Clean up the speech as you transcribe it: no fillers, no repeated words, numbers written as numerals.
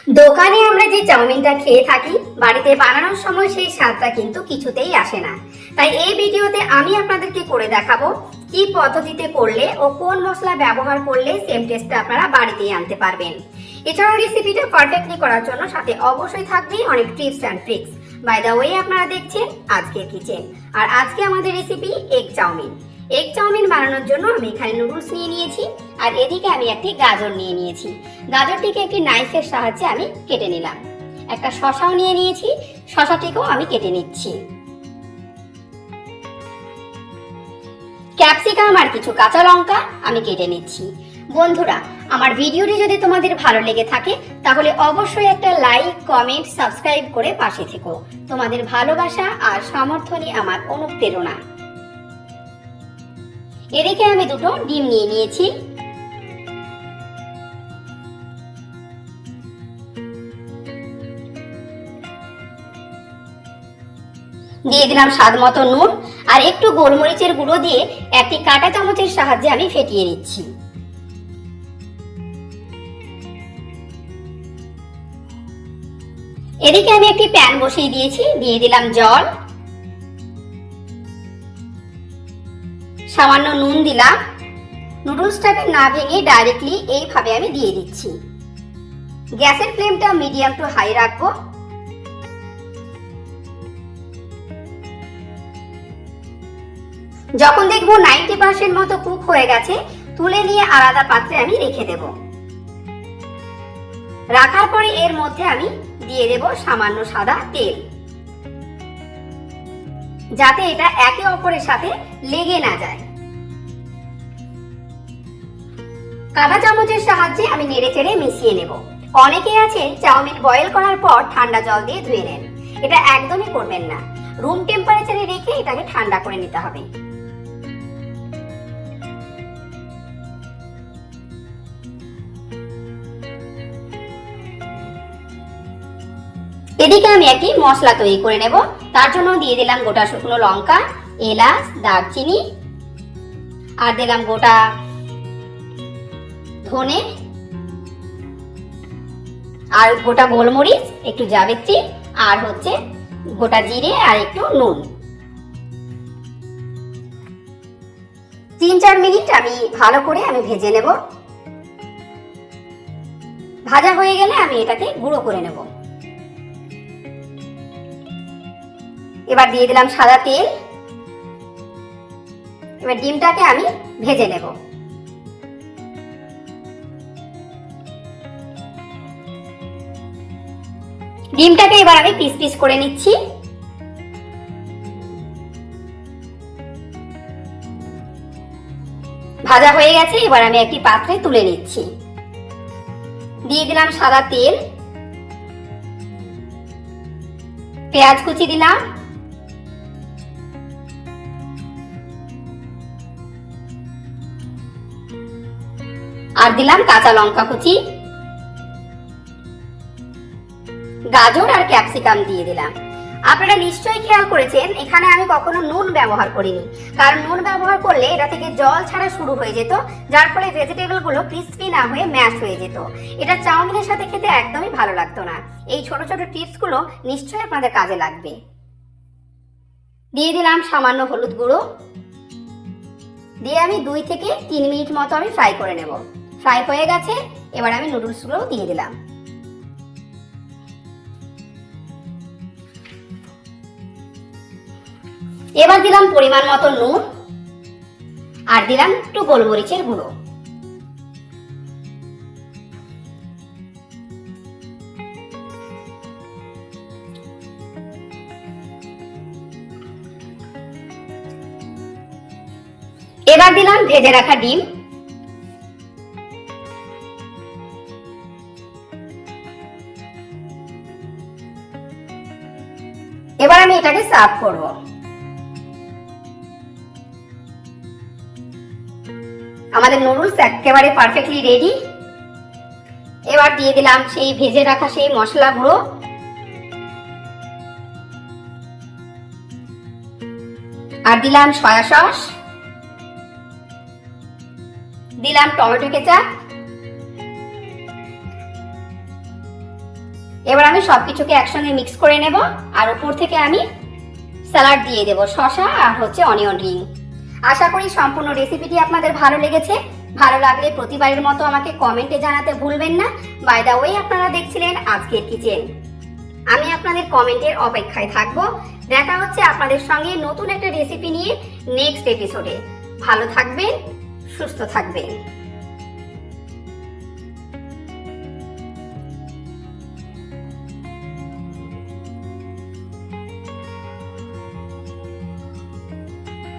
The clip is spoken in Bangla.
দোকানে আমরা যে চাউমিনটা খেয়ে থাকি, বাড়িতে বানানোর সময় সেই স্বাদটা কিন্তু কিছুতেই আসে না। তাই এই ভিডিওতে আমি আপনাদেরকে করে দেখাবো কি পদ্ধতিতে করলে ও কোন মশলা ব্যবহার করলে সেম টেস্টটা আপনারা বাড়িতেই আনতে পারবেন। এছাড়াও রেসিপিটা পারফেক্টলি করার জন্য সাথে অবশ্যই থাকবে অনেক tips and tricks. By the way, আপনারা দেখছেন আজকের কিচেন, আর আজকে আমাদের recipe egg chowmein. Egg chowmein বানানোর জন্য আমি এখানে নুডলস নিয়ে নিয়েছি, আর এদিকে আমি একটি গাজর নিয়ে নিয়েছি। গাজরটিকে একটি নাইফের সাহায্যে আমি কেটে নিলাম। একটা শসাও নিয়ে নিয়েছি, শসাটিকেও আমি কেটে নিচ্ছি। ক্যাপসিকাম আর কিছু কাঁচা লঙ্কা আমি কেটে নিচ্ছি। বন্ধুরা, আমার ভিডিওটি যদি তোমাদের ভালো লেগে থাকে তাহলে অবশ্যই একটা লাইক, কমেন্ট, সাবস্ক্রাইব করে পাশে থেকো। তোমাদের ভালোবাসা আর সমর্থনই আমার অনুপ্রেরণা। এদিকে আমি দুটো ডিম নিয়ে নিয়েছি। দিয়ে দিলাম স্বাদ মতো নুন, আর একটু গোলমরিচের গুঁড়ো দিয়ে একটি কাঁটা চামচের সাহায্যে আমি ফেটিয়ে নিচ্ছি। এদিকে আমি একটি প্যান বসিয়ে দিয়েছি, দিয়ে দিলাম জল, সামান্য নুন দিলাম। নুডলসটাকে না ভেঙে ডাইরেক্টলি এইভাবে আমি দিয়ে দিচ্ছি। গ্যাসের ফ্লেমটা মিডিয়াম টু হাই রাখবো। যখন দেখবো 90% মতো কুক হয়ে গেছে, তুলে নিয়ে আলাদা পাত্রে আমি রেখে দেব। রাখার পরে এর মধ্যে আমি দিয়ে দেব সামান্য সাদা তেল, যাতে এটা একে অপরের সাথে লেগে না যায়। কাঁটা চামচের সাহায্যে আমি নেড়ে চেড়ে মিশিয়ে নেব। অনেকে আছে চাউমিন বয়েল করার পর ঠান্ডা জল দিয়ে ধুয়ে নেন। এটা একদমই করবেন না। রুম টেম্পারেচারে রেখে এটাকে ঠান্ডা করে নিতে হবে। এদিকে আমি একটি মশলা তৈরি করে নেব। তার জন্য দিয়ে দিলাম গোটা শুকনো লঙ্কা, এলাচ, দারচিনি, আর দিলাম গোটা ধনে, আর গোটা গোলমরিচ, একটু জাবিত্রি, আর হচ্ছে গোটা জিরে, আর একটু নুন। 3-4 মিনিট আমি ভালো করে ভেজে নেব। ভাজা হয়ে গেলে আমি এটাকে গুঁড়ো করে নেব। এবার দিয়ে দিলাম সাদা তেল। এবার ডিমটাকে আমি ভেজে নেব। ডিমটাকে এবার আমি পিস পিস করে নিচ্ছি। ভাজা হয়ে গেছে, এবার আমি একটি পাত্রে তুলে নিচ্ছি। দিয়ে দিলাম সাদা তেল, পেঁয়াজ কুচি দিলাম, আর দিলাম কাঁচা লঙ্কা কুচি, গাজর আর ক্যাপসিকাম দিয়ে দিলাম। আপনারা নিশ্চয়ই খেয়াল করেছেন এখানে আমি কখনো নুন ব্যবহার করিনি, কারণ নুন ব্যবহার করলে এটা থেকে জল ছাড়া শুরু হয়ে যেত, যার ফলে ভেজিটেবল গুলো ক্রিস্পি না হয়ে ম্যাশ হয়ে যেত। এটা চাউমিনের সাথে খেতে একদমই ভালো লাগতো না। এই ছোট ছোট টিপস গুলো নিশ্চয়ই আপনাদের কাজে লাগবে। দিয়ে দিলাম সামান্য হলুদ গুঁড়ো, দিয়ে আমি 2 থেকে 3 মিনিট মতো আমি ফ্রাই করে নেব। ফ্রাই হয়ে গেছে, এবার আমি নুডলস গুলো দিয়ে দিলাম। এবার দিলাম পরিমাণ মতো নুন, আর দিলাম একটু গোলমরিচের গুঁড়ো। এবার দিলাম ভেজে রাখা ডিম। এবার আমি এটাকে সার্ভ করব। আমাদের নুডলস একেবারে পারফেক্টলি রেডি। এবার দিয়ে দিলাম সেই ভেজে রাখা সেই মশলা গুঁড়ো, আর দিলাম সয়া সস, দিলাম টমেটো কেচাপ, এবার আমি সবকিছুকে একসঙ্গে মিক্স করে নেব আর উপর থেকে আমি স্যালাড দিয়ে দেব, শসা আর হচ্ছে অনিয়ন রিং। আশা করি সম্পূর্ণ রেসিপিটি আপনাদের ভালো লেগেছে। ভালো লাগলে প্রতিবারের মতো আমাকে কমেন্টে জানাতে ভুলবেন না। বাই দ্য ওয়ে, আপনারা দেখছিলেন আজকের কিচেন। আমি আপনাদের কমেন্টের অপেক্ষায় থাকবো। দেখা হচ্ছে আপনাদের সঙ্গে নতুন একটা রেসিপি নিয়ে নেক্সট এপিসোডে। ভালো থাকবেন, সুস্থ থাকবেন।